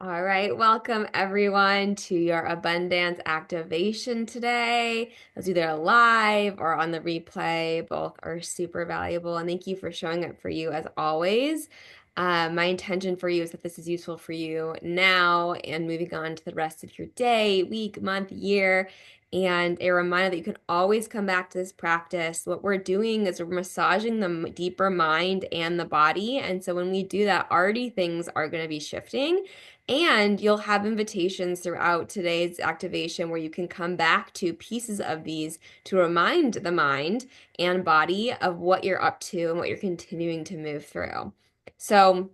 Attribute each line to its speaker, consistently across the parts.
Speaker 1: All right, welcome everyone to your abundance activation today. It's either live or on the replay. Both are super valuable, and thank you for showing up for you as always. My intention for you is that this is useful for you now and moving on to the rest of your day, week, month, year. And a reminder that you can always come back to this practice. What we're doing is we're massaging the deeper mind and the body. And so when we do that, already things are going to be shifting. And you'll have invitations throughout today's activation where you can come back to pieces of these to remind the mind and body of what you're up to and what you're continuing to move through. So,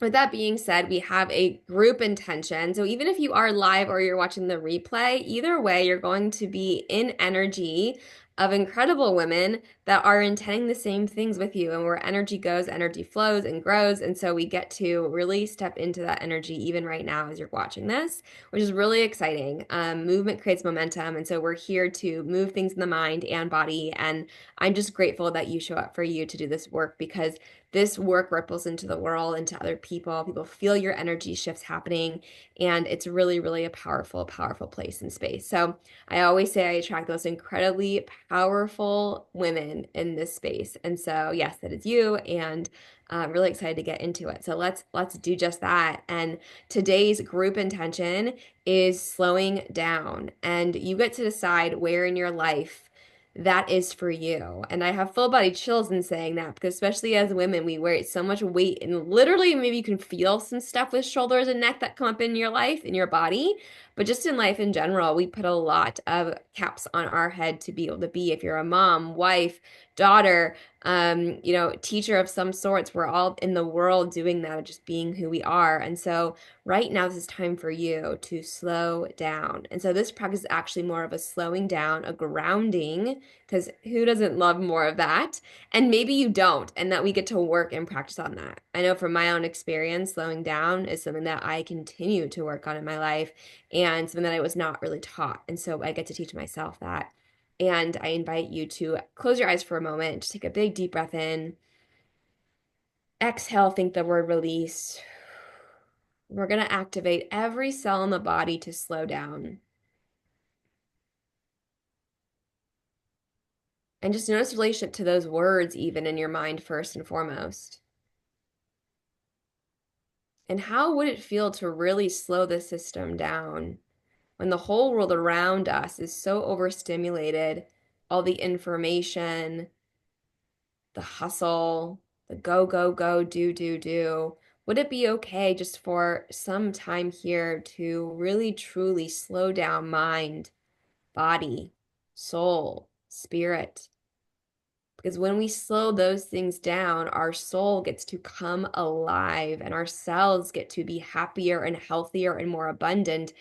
Speaker 1: with that being said, we have a group intention. So even if you are live or you're watching the replay, either way, you're going to be in energy of incredible women that are intending the same things with you. And where energy goes, energy flows and grows. And so we get to really step into that energy even right now as you're watching this, which is really exciting. Movement creates momentum. And so we're here to move things in the mind and body. And I'm just grateful that you show up for you to do this work because this work ripples into the world, into other people. People feel your energy shifts happening, and it's really, really a powerful, powerful place and space. So I always say I attract those incredibly powerful women in this space. And so, yes, that is you, and I'm really excited to get into it. So let's do just that. And today's group intention is slowing down, and you get to decide where in your life that is for you. And I have full body chills in saying that because especially as women, we wear so much weight and literally maybe you can feel some stuff with shoulders and neck that come up in your life, in your body. But just in life in general, we put a lot of caps on our head to be able to be. If you're a mom, wife, daughter, teacher of some sorts, we're all in the world doing that, just being who we are. And so right now, this is time for you to slow down. And so this practice is actually more of a slowing down, a grounding, because who doesn't love more of that? And maybe you don't, and that we get to work and practice on that. I know from my own experience, slowing down is something that I continue to work on in my life and something that I was not really taught. And so I get to teach myself that. And I invite you to close your eyes for a moment, just take a big deep breath in. Exhale, think the word release. We're going to activate every cell in the body to slow down. And just notice relationship to those words, even in your mind, first and foremost. And how would it feel to really slow the system down when the whole world around us is so overstimulated? All the information, the hustle, the go, go, go, do, do, do. Would it be okay just for some time here to really truly slow down mind, body, soul, spirit? Because when we slow those things down, our soul gets to come alive and our cells get to be happier and healthier and more abundant.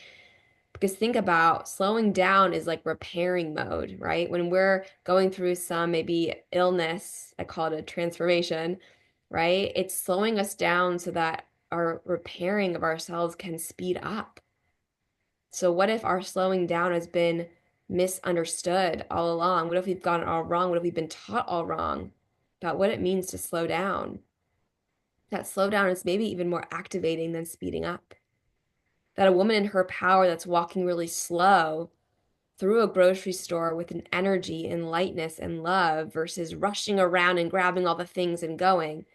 Speaker 1: Because think about slowing down is like repairing mode, right? When we're going through some maybe illness, I call it a transformation, right? It's slowing us down so that our repairing of ourselves can speed up. So what if our slowing down has been misunderstood all along? What if we've gotten it all wrong? What if we've been taught all wrong about what it means to slow down? That slow down is maybe even more activating than speeding up. That a woman in her power that's walking really slow through a grocery store with an energy and lightness and love versus rushing around and grabbing all the things and going.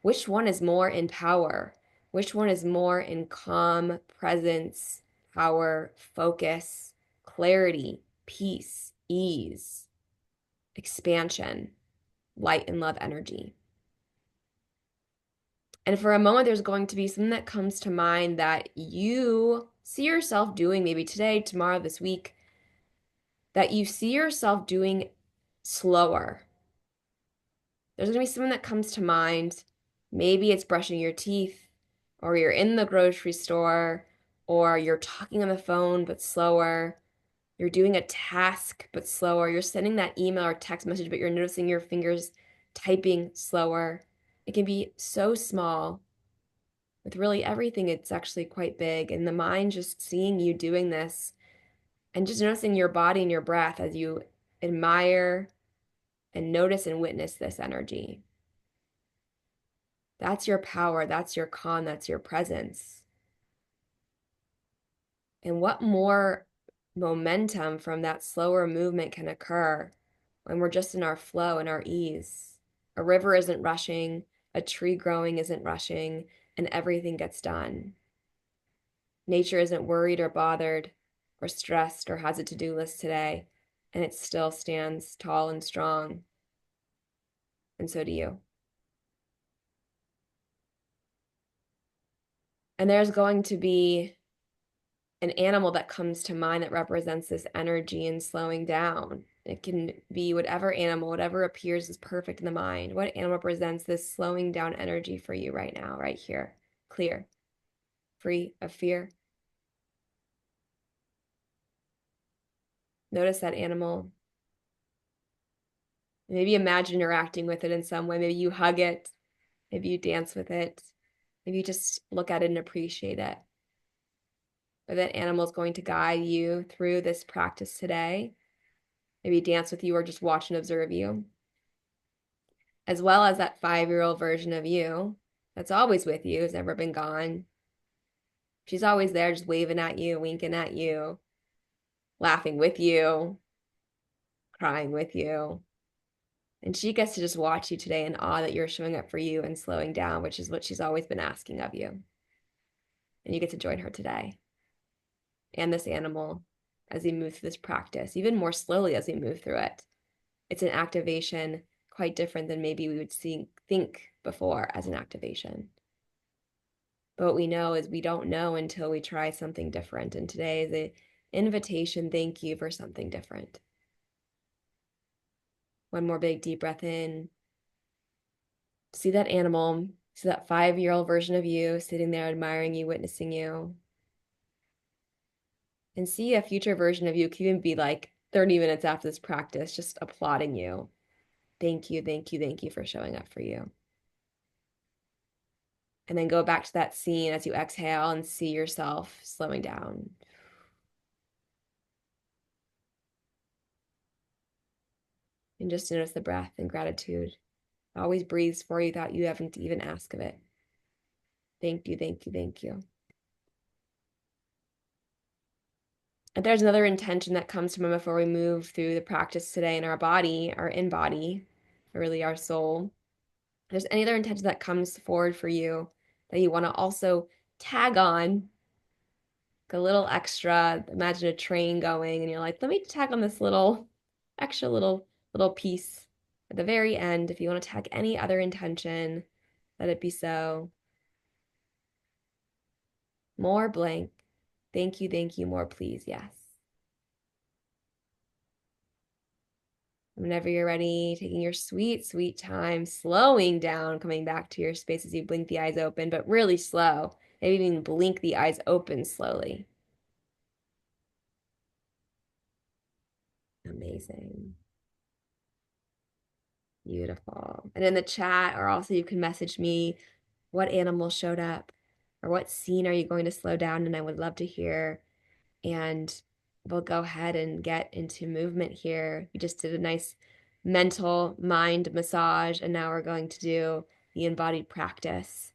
Speaker 1: Which one is more in power? Which one is more in calm, presence, power, focus, clarity, peace, ease, expansion, light and love energy? And for a moment, there's going to be something that comes to mind that you see yourself doing maybe today, tomorrow, this week, that you see yourself doing slower. There's going to be something that comes to mind. Maybe it's brushing your teeth, or you're in the grocery store, or you're talking on the phone but slower. You're doing a task but slower. You're sending that email or text message, but you're noticing your fingers typing slower. It can be so small. With really everything, it's actually quite big. And the mind just seeing you doing this and just noticing your body and your breath as you admire and notice and witness this energy. That's your power. That's your calm. That's your presence. And what more momentum from that slower movement can occur when we're just in our flow and our ease? A river isn't rushing, a tree growing isn't rushing, and everything gets done. Nature isn't worried or bothered or stressed or has a to-do list today, and it still stands tall and strong. And so do you. And there's going to be an animal that comes to mind that represents this energy and slowing down. It can be whatever animal, whatever appears as perfect in the mind. What animal represents this slowing down energy for you right now, right here? Clear, free of fear. Notice that animal. Maybe imagine interacting with it in some way. Maybe you hug it. Maybe you dance with it. Maybe you just look at it and appreciate it. But that animal is going to guide you through this practice today. Maybe dance with you or just watch and observe you. As well as that 5-year-old version of you that's always with you, has never been gone. She's always there, just waving at you, winking at you, laughing with you, crying with you. And she gets to just watch you today in awe that you're showing up for you and slowing down, which is what she's always been asking of you. And you get to join her today and this animal as we move through this practice, even more slowly as we move through it. It's an activation quite different than maybe we would think before as an activation. But what we know is we don't know until we try something different. And today is an invitation, thank you for something different. One more big deep breath in. See that animal, see that 5-year-old version of you sitting there admiring you, witnessing you. And see a future version of you can even be like 30 minutes after this practice, just applauding you. Thank you, thank you, thank you for showing up for you. And then go back to that scene as you exhale and see yourself slowing down. And just notice the breath and gratitude. It always breathes for you without you having to even ask of it. Thank you, thank you, thank you. And there's another intention that comes to mind before we move through the practice today in our body, our embody, really our soul. If there's any other intention that comes forward for you that you want to also tag on, like a little extra, imagine a train going and you're like, let me tag on this little extra little piece at the very end. If you want to tag any other intention, let it be so. More blank. Thank you, more please, yes. Whenever you're ready, taking your sweet, sweet time, slowing down, coming back to your space as you blink the eyes open, but really slow. Maybe even blink the eyes open slowly. Amazing. Beautiful. And in the chat, or also you can message me what animal showed up or what scene are you going to slow down? And I would love to hear. And we'll go ahead and get into movement here. We just did a nice mental mind massage, and now we're going to do the embodied practice.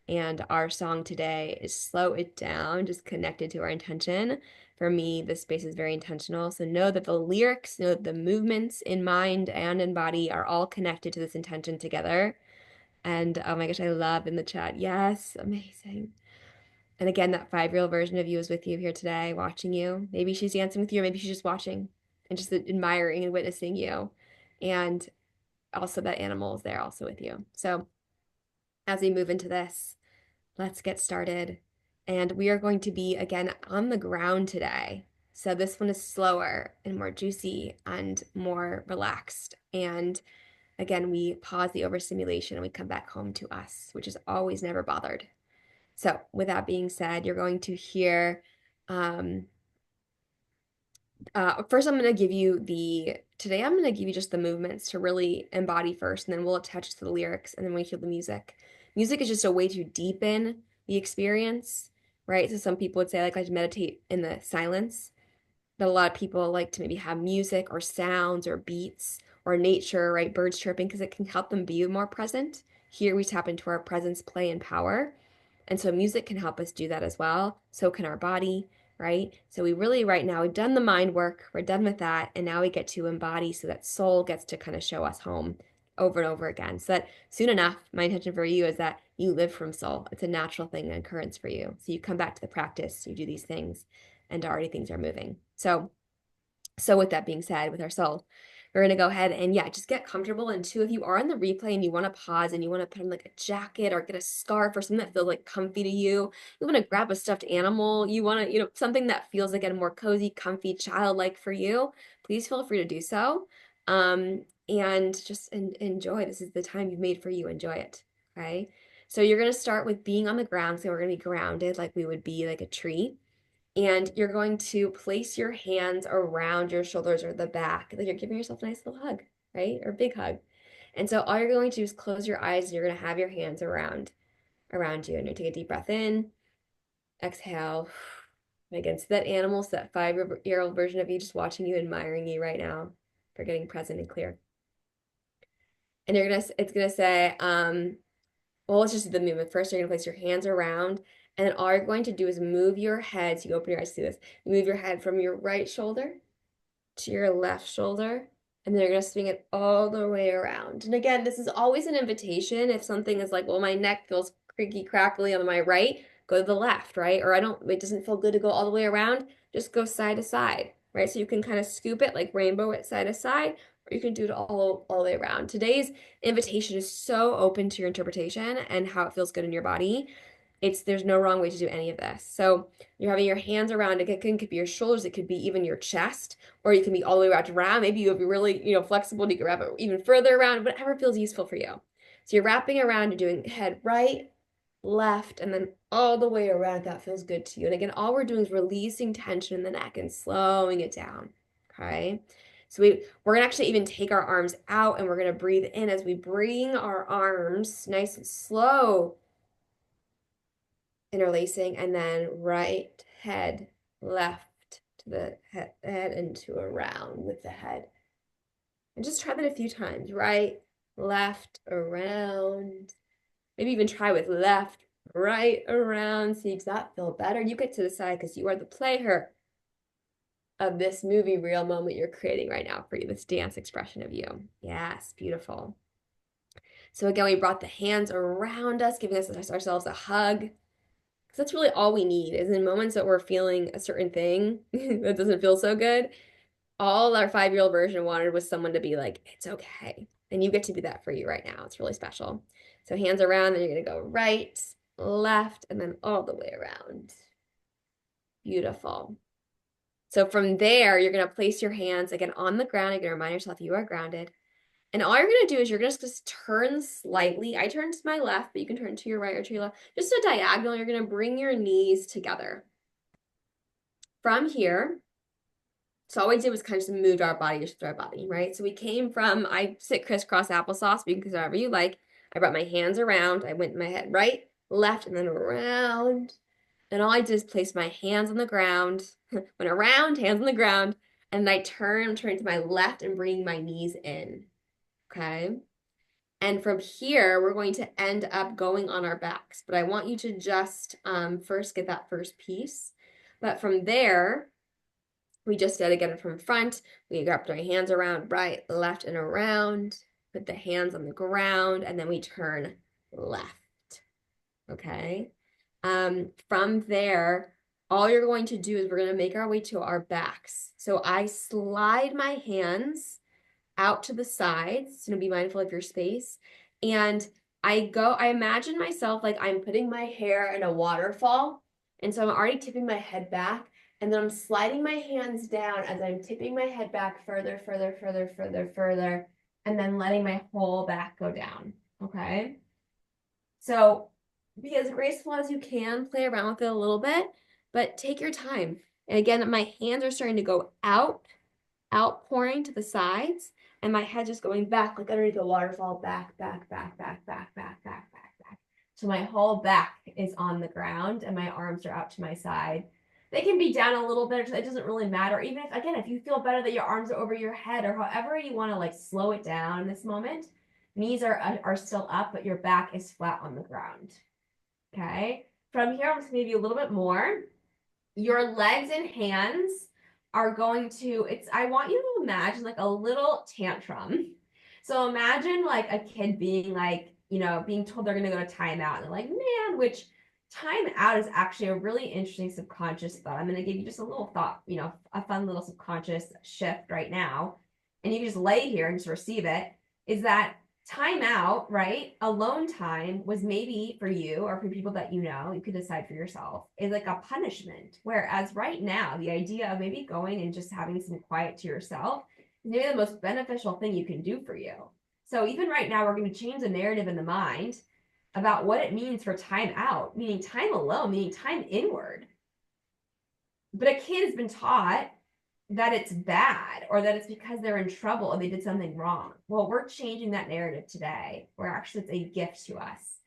Speaker 1: And our song today is Slow It Down, just connected to our intention. For me, this space is very intentional. So know that the lyrics, know that the movements in mind and in body are all connected to this intention together. And oh my gosh, I love in the chat. Yes, amazing. And again, that 5-year-old version of you is with you here today, watching you. Maybe she's dancing with you, or maybe she's just watching and just admiring and witnessing you. And also that animal is there also with you. So as we move into this, let's get started. And we are going to be, again, on the ground today. So this one is slower and more juicy and more relaxed. And again, we pause the overstimulation and we come back home to us, which is always never bothered. So with that being said, you're going to hear, first I'm going to give you today I'm going to give you just the movements to really embody first, and then we'll attach to the lyrics, and then we hear the music. Music is just a way to deepen the experience, right? So some people would say, like to meditate in the silence, but a lot of people like to maybe have music or sounds or beats or nature, right? Birds chirping, because it can help them be more present. Here we tap into our presence, play, and power. And so music can help us do that as well. So can our body. right? So we really, right now, we've done the mind work, we're done with that, and now we get to embody so that soul gets to kind of show us home over and over again. So that soon enough, my intention for you is that you live from soul. It's a natural thing, an occurrence for you. So you come back to the practice, you do these things, and already things are moving. So with that being said, with our soul, we're going to go ahead and yeah, just get comfortable. And two, if you are in the replay and you want to pause and you want to put on like a jacket or get a scarf or something that feels like comfy to you, you want to grab a stuffed animal, you want to, something that feels again more cozy, comfy, childlike for you, please feel free to do so. And just enjoy. This is the time you've made for you. Enjoy it. Okay. So you're going to start with being on the ground. So we're going to be grounded like we would be like a tree. And you're going to place your hands around your shoulders or the back, like you're giving yourself a nice little hug, right? Or big hug. And so all you're going to do is close your eyes and you're going to have your hands around you. And you take a deep breath in, exhale. And again, so that animal, so that 5-year-old version of you just watching you, admiring you right now for getting present and clear. And it's gonna say, well, let's just do the movement. First, you're going to place your hands around, and then all you're going to do is move your head. So you open your eyes to this. You move your head from your right shoulder to your left shoulder, and then you're going to swing it all the way around. And again, this is always an invitation. If something is like, well, my neck feels creaky, crackly on my right, go to the left, right? Or it doesn't feel good to go all the way around, just go side to side, right? So you can kind of scoop it like rainbow it side to side, or you can do it all the way around. Today's invitation is so open to your interpretation and how it feels good in your body. There's no wrong way to do any of this. So you're having your hands around it. It could be your shoulders, it could be even your chest, or you can be all the way wrapped around. Maybe you'll be really, flexible. You can wrap it even further around, whatever feels useful for you. So you're wrapping around, you're doing head right, left, and then all the way around if that feels good to you. And again, all we're doing is releasing tension in the neck and slowing it down. Okay. So we're gonna actually even take our arms out and we're gonna breathe in as we bring our arms nice and slow, interlacing, and then right head, left to the head and to around with the head. And just try that a few times. Right, left, around. Maybe even try with left, right, around. See, does that feel better? You get to decide because you are the player of this movie reel moment you're creating right now for you, this dance expression of you. Yes, beautiful. So again, we brought the hands around us, giving ourselves a hug. Because that's really all we need is in moments that we're feeling a certain thing that doesn't feel so good. All our 5-year-old version wanted was someone to be like, it's okay. And you get to be that for you right now. It's really special. So hands around, then you're going to go right, left, and then all the way around. Beautiful. So from there, you're going to place your hands again on the ground. You're going to remind yourself you are grounded. And all you're going to do is you're going to just turn slightly. I turn to my left, but you can turn to your right or to your left. Just a diagonal. You're going to bring your knees together. From here, so all we did was kind of just moved our body, just through our body, right? So we came from, I sit crisscross applesauce, but you can do whatever you like. I brought my hands around. I went my head right, left, and then around. And all I did is place my hands on the ground, went around, hands on the ground, and I turn to my left and bring my knees in, okay? And from here, we're going to end up going on our backs. But I want you to just first get that first piece. But from there, we just did again from front. We wrapped our hands around right, left, and around. Put the hands on the ground, and then we turn left. Okay? From there, all you're going to do is we're going to make our way to our backs. So I slide my hands out to the sides, so be mindful of your space. And I imagine myself like I'm putting my hair in a waterfall. And so I'm already tipping my head back. And then I'm sliding my hands down as I'm tipping my head back further, further, further, further, further, and then letting my whole back go down. Okay? So be as graceful as you can, play around with it a little bit, but take your time. And again, my hands are starting to go outpouring to the sides, and my head just going back, like underneath the waterfall, back, back, back, back, back, back, back, back, back. So my whole back is on the ground, and my arms are out to my side. They can be down a little bit, it doesn't really matter. Even if, again, if you feel better that your arms are over your head or however you want to like slow it down in this moment, knees are still up, but your back is flat on the ground. Okay. From here, I'm just going to give you a little bit more. your legs and hands are going to, I want you to imagine like a little tantrum. So imagine like a kid being like, being told they're going to go to timeout. And they're like, man, which timeout is actually a really interesting subconscious thought. I'm going to give you just a little thought, a fun little subconscious shift right now. And you can just lay here and just receive it. Is that time out, right? Alone time was maybe for you or for people that you could decide for yourself, is like a punishment. Whereas right now, the idea of maybe going and just having some quiet to yourself is maybe the most beneficial thing you can do for you. So even right now, we're going to change the narrative in the mind about what it means for time out, meaning time alone, meaning time inward. But a kid has been taught that it's bad or that it's because they're in trouble or they did something wrong. Well, we're changing that narrative today, where actually it's a gift to us.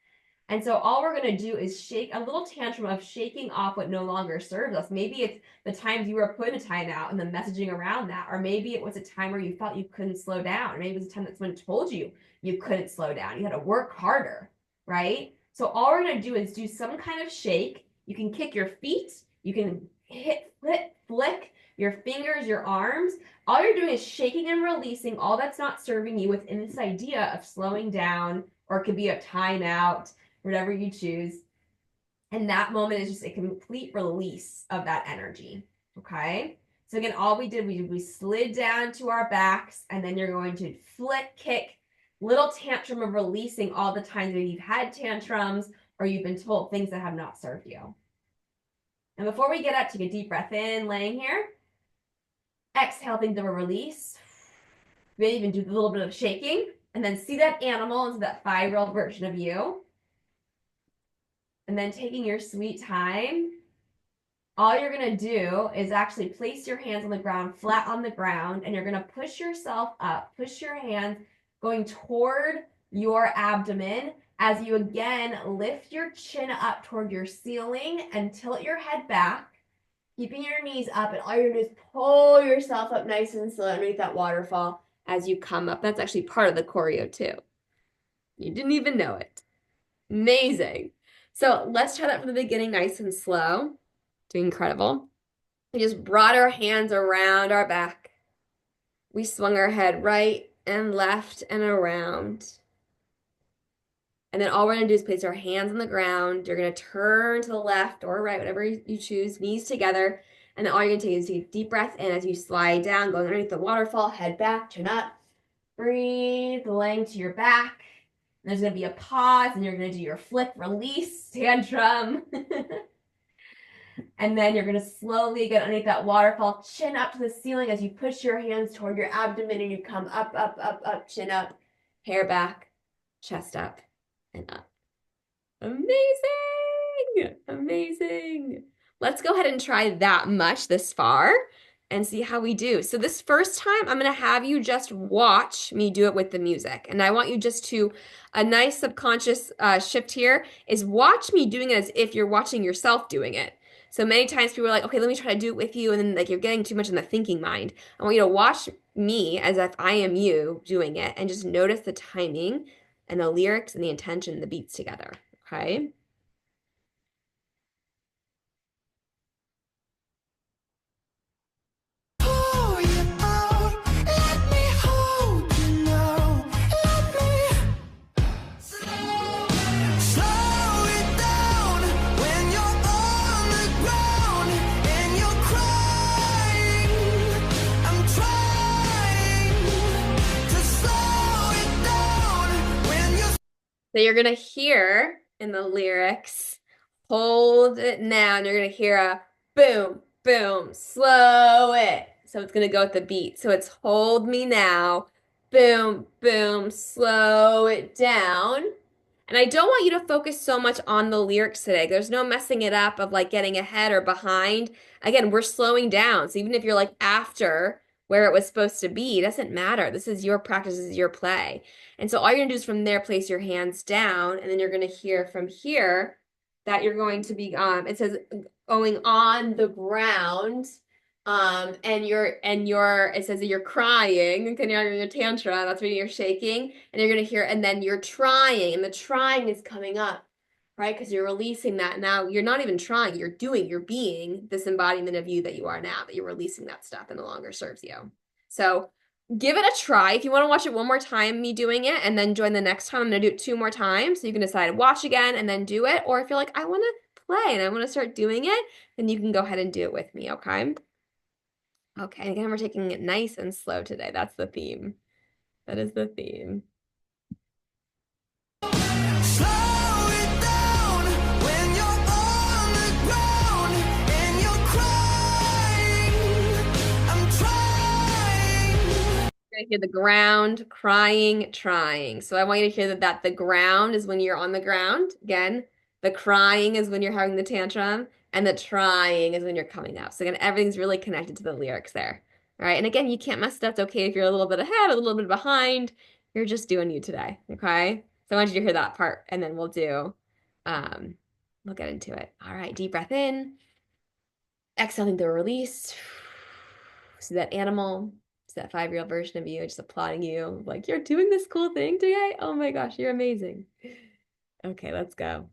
Speaker 1: And so all we're going to do is shake a little tantrum of shaking off what no longer serves us. Maybe it's the times you were put in a timeout and the messaging around that, or maybe it was a time where you felt you couldn't slow down, or maybe it was a time that someone told you you couldn't slow down. You had to work harder, right? So all we're going to do is do some kind of shake. You can kick your feet. You can flick your fingers, your arms. All you're doing is shaking and releasing all that's not serving you within this idea of slowing down, or it could be a timeout, whatever you choose. And that moment is just a complete release of that energy. Okay. So again, all we did, we slid down to our backs, and then you're going to flick, kick, little tantrum of releasing all the times that you've had tantrums or you've been told things that have not served you. And before we get up, take a deep breath in, laying here. Exhale, think of a release. Maybe even do a little bit of shaking, and then see that animal into that 5-year-old version of you. And then taking your sweet time, all you're going to do is actually place your hands on the ground, flat on the ground, and you're going to push yourself up. Push your hands going toward your abdomen as you again lift your chin up toward your ceiling and tilt your head back, keeping your knees up, and all you're going to do is pull yourself up nice and slow underneath that waterfall as you come up. That's actually part of the choreo too. You didn't even know it. Amazing. So let's try that from the beginning, nice and slow. Doing incredible. We just brought our hands around our back. We swung our head right and left and around. And then all we're going to do is place our hands on the ground. You're going to turn to the left or right, whatever you choose, knees together. And then all you're going to take is take a deep breath in as you slide down, going underneath the waterfall, head back, chin up. Breathe, laying to your back. And there's going to be a pause, and you're going to do your flick, release, tantrum. And then you're going to slowly get underneath that waterfall, chin up to the ceiling as you push your hands toward your abdomen, and you come up, up, up, up, chin up, hair back, chest up, and up. Amazing! Amazing. Let's go ahead and try that much this far and see how we do. So this first time, I'm going to have you just watch me do it with the music. And I want you just to, a nice subconscious shift here is watch me doing it as if you're watching yourself doing it. So many times people are like, okay, let me try to do it with you. And then like you're getting too much in the thinking mind. I want you to watch me as if I am you doing it and just notice the timing and the lyrics and the intention, the beats together. Okay. So you're going to hear in the lyrics, hold it now, and you're going to hear a boom, boom, slow it. So it's going to go with the beat. So it's hold me now, boom, boom, slow it down. And I don't want you to focus so much on the lyrics today. There's no messing it up of like getting ahead or behind. Again, we're slowing down. So even if you're like after where it was supposed to be, it doesn't matter. This is your practice, this is your play. And so all you're gonna do is from there, place your hands down, and then you're gonna hear from here that you're going to be, it says going on the ground, it says that you're crying, and you're having a tantrum, that's when you're shaking, and you're gonna hear, and then you're trying, and the trying is coming up. right? Because you're releasing that now. You're not even trying, you're doing, you're being this embodiment of you that you are now, that you're releasing that stuff and no longer serves you. So give it a try. If you want to watch it one more time, me doing it, and then join the next time, I'm going to do it 2 more times. So you can decide watch again and then do it. Or if you're like, I want to play and I want to start doing it, then you can go ahead and do it with me, okay? Okay, again, we're taking it nice and slow today. That's the theme. That is the theme. You're gonna hear the ground, crying, trying. So I want you to hear that the ground is when you're on the ground. Again, the crying is when you're having the tantrum, and the trying is when you're coming up. So again, everything's really connected to the lyrics there. All right. And again, you can't mess it up. It's okay if you're a little bit ahead, a little bit behind. You're just doing you today. Okay. So I want you to hear that part, and then um, we'll get into it. All right. Deep breath in. Exhaling the release. See that animal, see that 5-year-old version of you just applauding you, like, you're doing this cool thing today. Oh my gosh, you're amazing. Okay, let's go.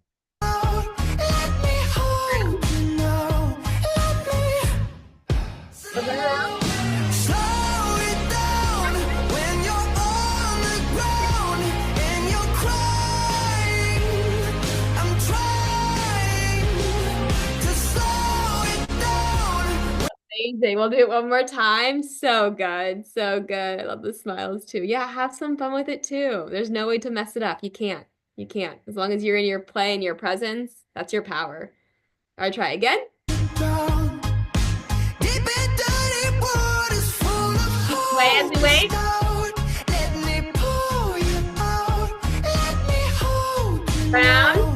Speaker 1: Amazing. We'll do it one more time. So good. So good. I love the smiles too. Yeah, have some fun with it too. There's no way to mess it up. You can't. You can't. As long as you're in your play and your presence, that's your power. All right, try again. Play as we wait. Round.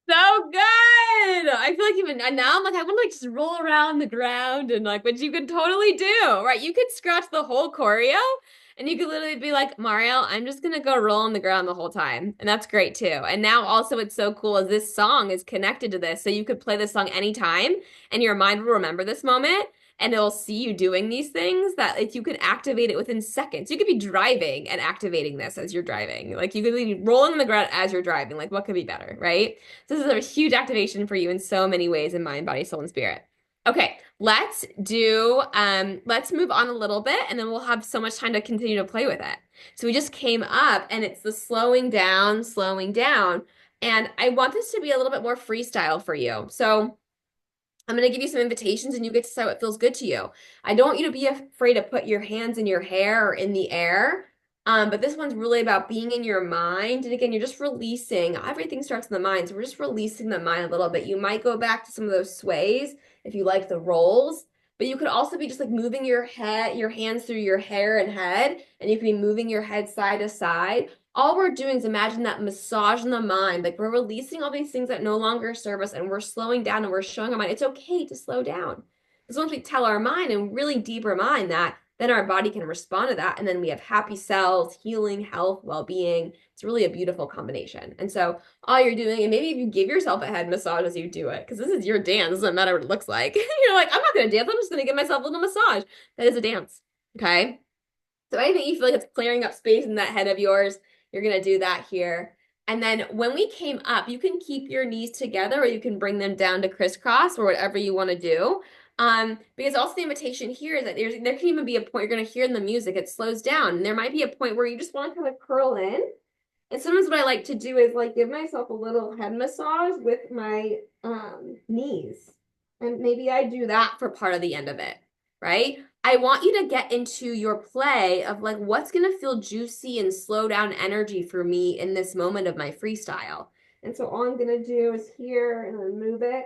Speaker 1: So good. I feel like even and now I'm like, I want to like just roll around the ground and like, which you could totally do, right? You could scratch the whole choreo and you could literally be like, Mariel, I'm just gonna go roll on the ground the whole time. And that's great too. And now also what's so cool is this song is connected to this. So you could play this song anytime and your mind will remember this moment and it'll see you doing these things that like, you can activate it within seconds. You could be driving and activating this as you're driving. Like you could be rolling on the ground as you're driving. Like what could be better, right? So this is a huge activation for you in so many ways in mind, body, soul, and spirit. Okay, let's move on a little bit and then we'll have so much time to continue to play with it. So we just came up and it's the slowing down, slowing down. And I want this to be a little bit more freestyle for you. So I'm going to give you some invitations and you get to decide what feels good to you. I don't want you to be afraid to put your hands in your hair or in the air. But this one's really about being in your mind. And again, you're just releasing. Everything starts in the mind. So we're just releasing the mind a little bit. You might go back to some of those sways if you like the rolls. But you could also be just like moving your hands through your hair and head. And you can be moving your head side to side. All we're doing is imagine that massage in the mind. Like we're releasing all these things that no longer serve us and we're slowing down and we're showing our mind it's okay to slow down. Because once we tell our mind and really deeper mind that, then our body can respond to that. And then we have happy cells, healing, health, well-being. It's really a beautiful combination. And so all you're doing, and maybe if you give yourself a head massage as you do it, because this is your dance, it doesn't matter what it looks like. You're like, I'm not going to dance. I'm just going to give myself a little massage. That is a dance. Okay. So anything you feel like it's clearing up space in that head of yours, you're going to do that here. And then when we came up, you can keep your knees together or you can bring them down to crisscross or whatever you want to do. Because also the invitation here is that there can even be a point you're going to hear in the music, it slows down. And there might be a point where you just want to kind of curl in. And sometimes what I like to do is like give myself a little head massage with my knees. And maybe I do that for part of the end of it, right? I want you to get into your play of like what's going to feel juicy and slow down energy for me in this moment of my freestyle. And so all I'm going to do is here and then move it.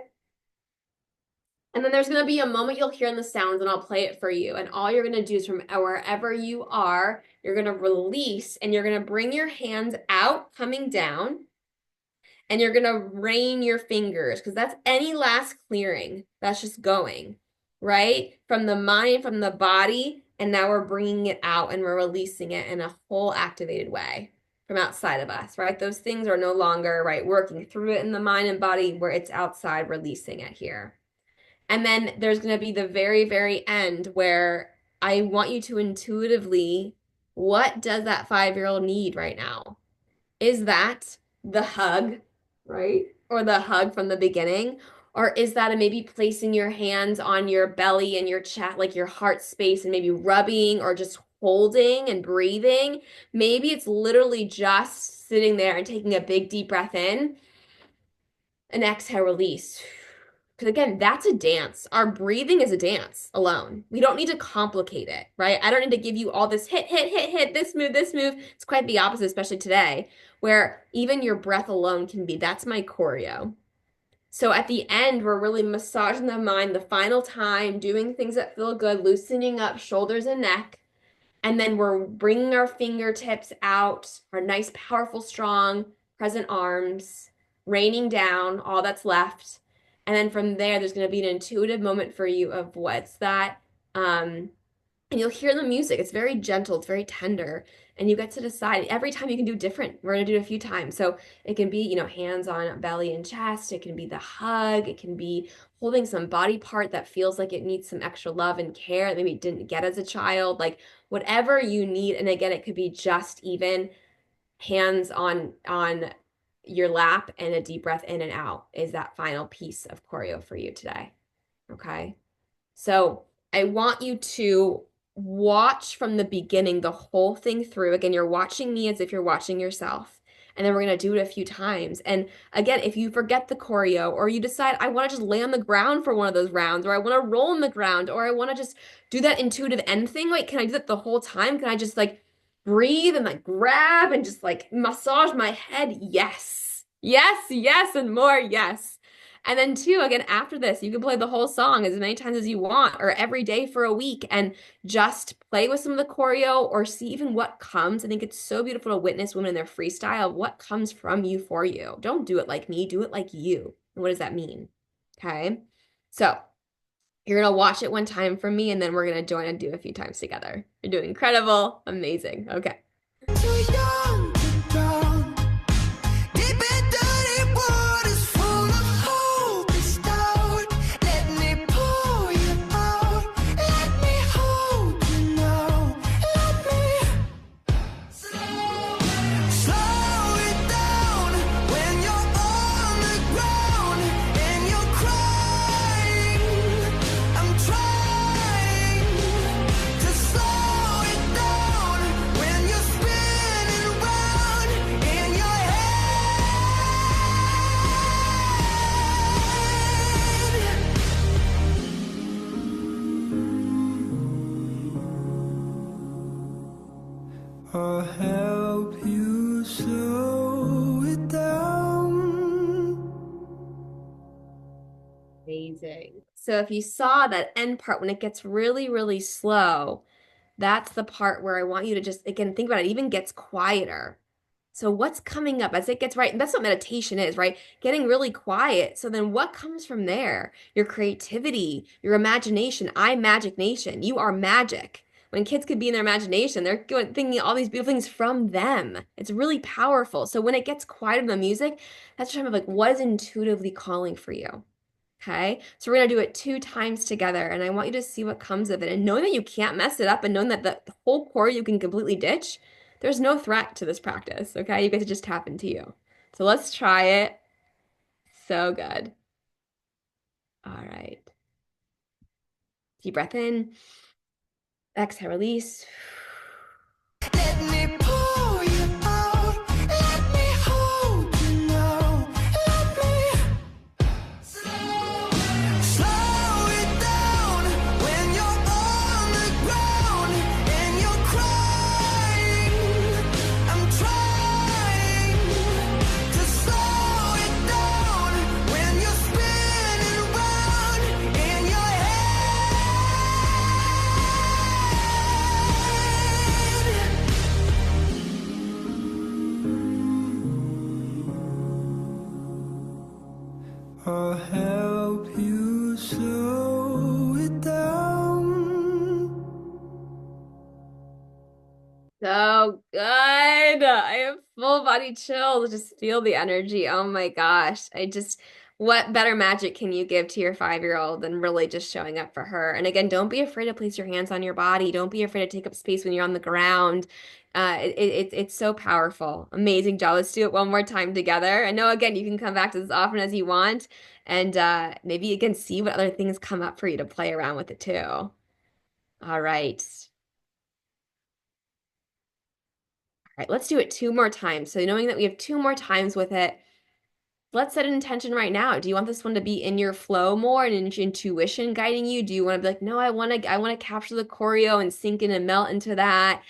Speaker 1: And then there's going to be a moment you'll hear in the sounds and I'll play it for you. And all you're going to do is from wherever you are, you're going to release and you're going to bring your hands out, coming down. And you're going to rain your fingers because that's any last clearing. That's just going, right? From the mind, from the body. And now we're bringing it out and we're releasing it in a whole activated way from outside of us, right? Those things are no longer, right, working through it in the mind and body where it's outside, releasing it here. And then there's going to be the very, very end where I want you to intuitively, what does that 5-year-old need right now? Is that the hug, right? Or the hug from the beginning? Or is that maybe placing your hands on your belly and your chest, like your heart space, and maybe rubbing or just holding and breathing? Maybe it's literally just sitting there and taking a big deep breath in and exhale, release. Because again, that's a dance. Our breathing is a dance alone. We don't need to complicate it, right? I don't need to give you all this hit, hit, hit, hit, this move, this move. It's quite the opposite, especially today, where even your breath alone can be, that's my choreo. So at the end, we're really massaging the mind the final time, doing things that feel good, loosening up shoulders and neck. And then we're bringing our fingertips out, our nice, powerful, strong, present arms, raining down all that's left. And then from there, there's going to be an intuitive moment for you of what's that. And you'll hear the music. It's very gentle, it's very tender. And you get to decide every time you can do different. We're going to do it a few times. So it can be, hands on belly and chest. It can be the hug. It can be holding some body part that feels like it needs some extra love and care that maybe it didn't get as a child. Like whatever you need. And again, it could be just even hands on your lap and a deep breath in and out is that final piece of choreo for you today. Okay. So I want you to watch from the beginning, the whole thing through. Again, you're watching me as if you're watching yourself. And then we're going to do it a few times. And again, if you forget the choreo or you decide, I want to just lay on the ground for one of those rounds, or I want to roll on the ground, or I want to just do that intuitive end thing. Wait, can I do that the whole time? Can I just like breathe and like grab and just like massage my head? Yes. Yes, yes, and more. Yes. And then two, again, after this, you can play the whole song as many times as you want or every day for a week and just play with some of the choreo or see even what comes. I think it's so beautiful to witness women in their freestyle, what comes from you for you. Don't do it like me, do it like you. And what does that mean? Okay. So you're going to watch it one time from me and then we're going to join and do a few times together. You're doing incredible. Amazing. Okay.
Speaker 2: I'll help you slow it down.
Speaker 1: Amazing. So if you saw that end part when it gets really, really slow, that's the part where I want you to just, again, think about it, even gets quieter. So what's coming up as it gets right? That's what meditation is, right? Getting really quiet. So then what comes from there? Your creativity, your imagination. I'm Magic Nation. You are magic. When kids could be in their imagination, they're thinking all these beautiful things from them. It's really powerful. So when it gets quiet in the music, that's the time of like, what is intuitively calling for you? Okay, so we're gonna do it 2 times together, and I want you to see what comes of it. And knowing that you can't mess it up and knowing that the whole core you can completely ditch, there's no threat to this practice, okay? You get to just tap into you. So let's try it. So good. All right. Deep breath in. Exhale, release.
Speaker 2: Let me pull you out. Let me hold you now. Let me slow it down when you're on the ground and you're crying. I'm trying to slow it down when you're spinning round in your head. I'll help you slow it down.
Speaker 1: So good. I am full full body chills. Just feel the energy. Oh my gosh. What better magic can you give to your 5-year-old than really just showing up for her? And again, don't be afraid to place your hands on your body. Don't be afraid to take up space when you're on the ground. It's so powerful. Amazing job. Let's do it one more time together. I know, again, you can come back to this as often as you want, and maybe again, see what other things come up for you to play around with it too. All right. All right, let's do it 2 more times. So knowing that we have 2 more times with it, let's set an intention right now. Do you want this one to be in your flow more and in intuition guiding you? Do you want to be like, no, I want to capture the choreo and sink in and melt into that?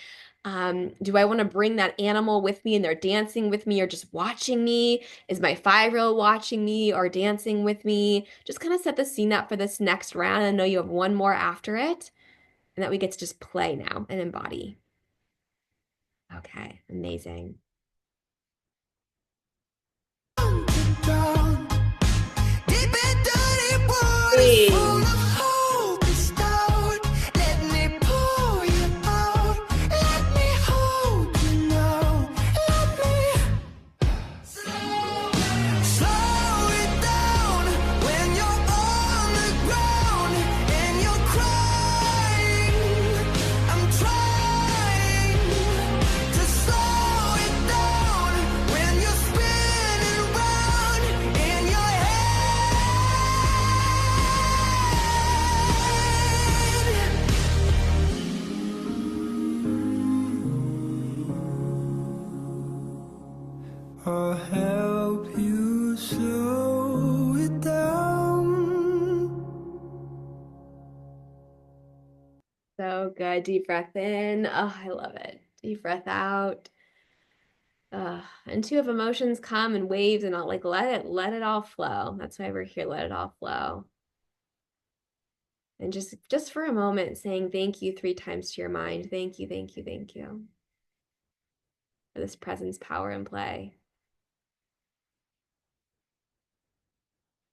Speaker 1: Do I want to bring that animal with me and they're dancing with me or just watching me? Is my 5-year-old watching me or dancing with me? Just kind of set the scene up for this next round and know you have one more after it and that we get to just play now and embody. Okay, amazing.
Speaker 2: Deep and dirty waters full
Speaker 1: Hey.
Speaker 2: of hope and stout. Let me pour you out. Let me hold you now. Let me slow it down when you're on the ground and you're crying. I'm trying to slow it down when you're spinning round in your head. I'll help you slow it down.
Speaker 1: So good. Deep breath in. Oh, I love it. Deep breath out. And two, if emotions come and waves and all, like let it all flow. That's why we're here. Let it all flow. And just for a moment, saying thank you 3 times to your mind. Thank you, thank you, thank you for this presence, power, and play.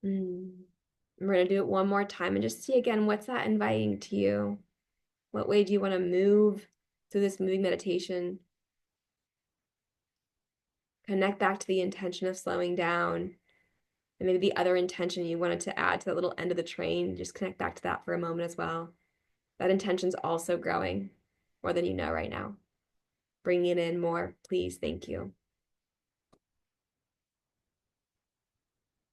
Speaker 1: Mm. We're gonna do it one more time and just see again, what's that inviting to you? What way do you want to move through this moving meditation? Connect back to the intention of slowing down. And maybe the other intention you wanted to add to that little end of the train, just connect back to that for a moment as well. That intention's also growing more than you know right now. Bringing it in more, please, thank you.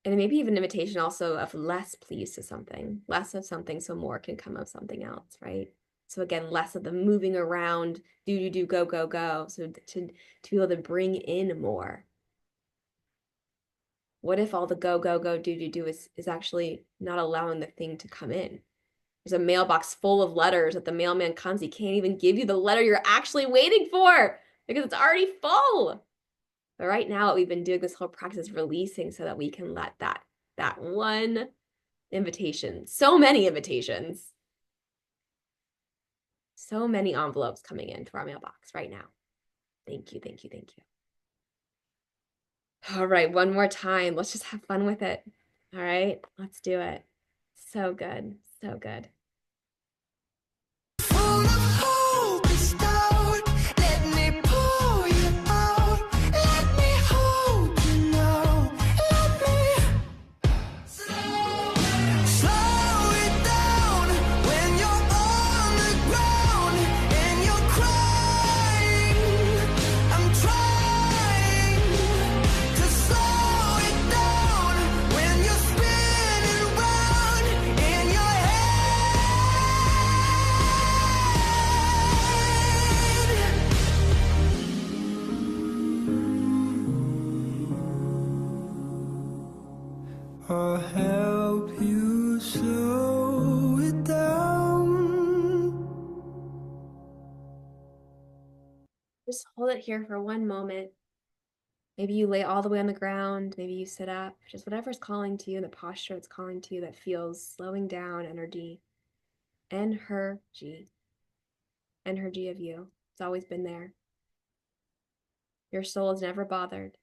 Speaker 1: And maybe even an invitation also of less please to something, less of something so more can come of something else, right? So again, less of the moving around, do, go, go, go. So to be able to bring in more. What if all the go, go, go, do is actually not allowing the thing to come in? There's a mailbox full of letters that the mailman comes, he can't even give you the letter you're actually waiting for because it's already full. But right now, what we've been doing this whole practice is releasing so that we can let that one invitation, so many invitations, so many envelopes coming into our mailbox right now. Thank you, thank you, thank you. All right, one more time. Let's just have fun with it. All right, let's do it. So good, so good.
Speaker 2: Full of hope and stout. Let me pour you out. Let me hold you now. Let me slow it down when you're on the ground and you're crying. I'm trying to slow it down when you're spinning round in your head. I'll help you slow it down.
Speaker 1: Just hold it here for one moment. Maybe you lay all the way on the ground. Maybe you sit up. Just whatever's calling to you, the posture it's calling to you that feels slowing down energy. Energy. Energy of you. It's always been there. Your soul is never bothered.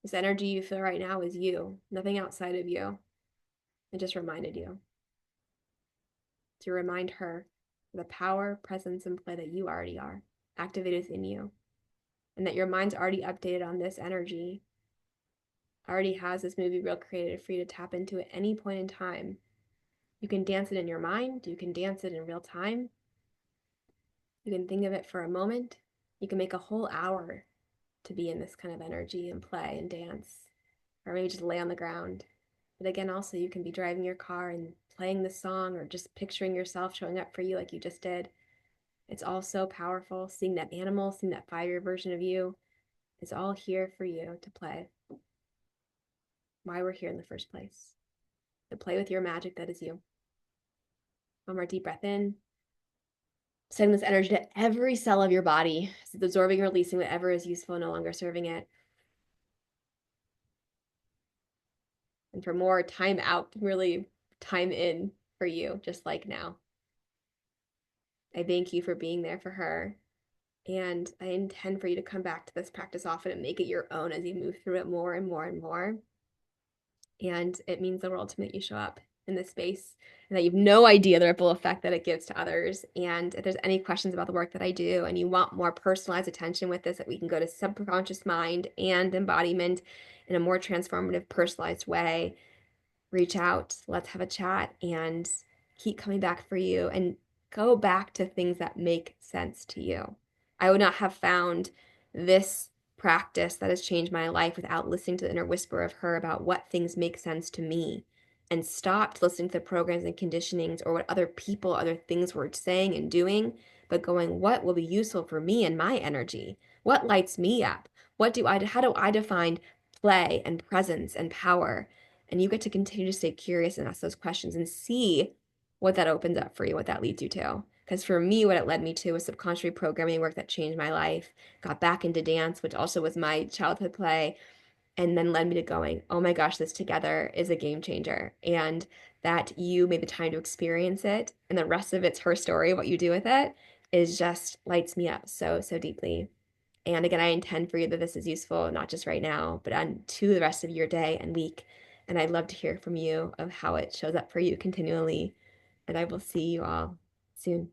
Speaker 1: This energy you feel right now is you, nothing outside of you. It just reminded you to remind her of the power, presence, and play that you already are, activated within you. and that your mind's already updated on this energy, already has this movie reel created for you to tap into at any point in time. You can dance it in your mind, you can dance it in real time, you can think of it for a moment, you can make a whole hour to be in this kind of energy and play and dance, or maybe just lay on the ground. But again, also, you can be driving your car and playing the song or just picturing yourself showing up for you like you just did. It's all so powerful. Seeing that animal, seeing that 5-year version of you, it's all here for you to play. Why we're here in the first place. To play with your magic that is you. One more deep breath in. Sending this energy to every cell of your body. So it's absorbing and releasing whatever is useful, no longer serving it. And for more time out, really time in for you, just like now. I thank you for being there for her. And I intend for you to come back to this practice often and make it your own as you move through it more and more and more. And it means the world to me that you show up in this space and that you've no idea the ripple effect that it gives to others. And if there's any questions about the work that I do and you want more personalized attention with this, that we can go to subconscious mind and embodiment in a more transformative, personalized way, reach out, let's have a chat, and keep coming back for you and go back to things that make sense to you. I would not have found this practice that has changed my life without listening to the inner whisper of her about what things make sense to me and stopped listening to the programs and conditionings or what other people, other things were saying and doing, but going, what will be useful for me and my energy? What lights me up? How do I define play and presence and power? And you get to continue to stay curious and ask those questions and see what that opens up for you, what that leads you to. Because for me, what it led me to was subconscious reprogramming work that changed my life, got back into dance, which also was my childhood play, and then led me to going, oh my gosh, this together is a game changer. And that you made the time to experience it, and the rest of it's her story, what you do with it, is just lights me up so, so deeply. And again, I intend for you that this is useful, not just right now, but on to the rest of your day and week. And I'd love to hear from you of how it shows up for you continually. And I will see you all soon.